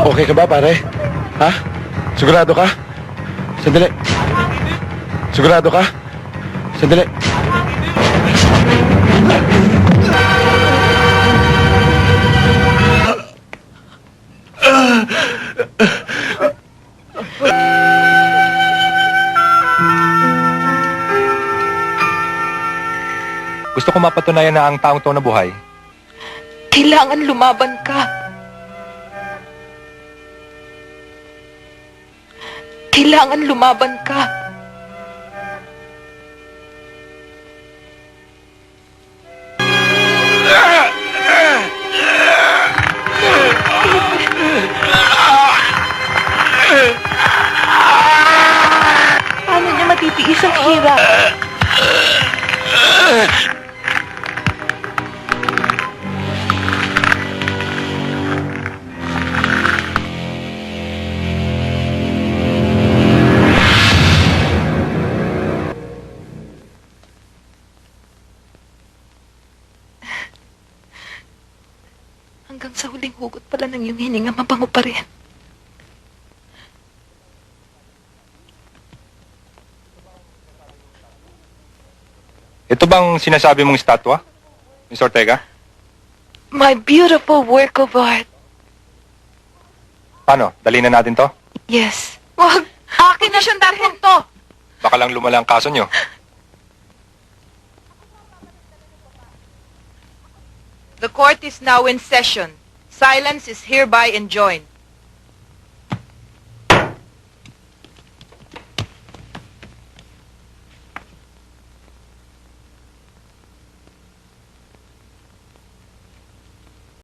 Okay ka ba, pare? Ha? Sigurado ka? Sandali. Sigurado ka? Sandali. Gusto ko mapatunayan na ang taong to na buhay. Kailangan lumaban ka. Kailangan lumaban ka. Paano niya matitiis ang hirap? Hanggang sa huling hugot pala ng iyong hininga, mabango pa rin. Ito bang sinasabi mong estatwa, Miss Ortega? My beautiful work of art. Paano? Dali na natin to? Yes. Wag! Akin na siyang darhon to! Baka lang lumala ang kaso nyo. The court is now in session. Silence is hereby enjoined.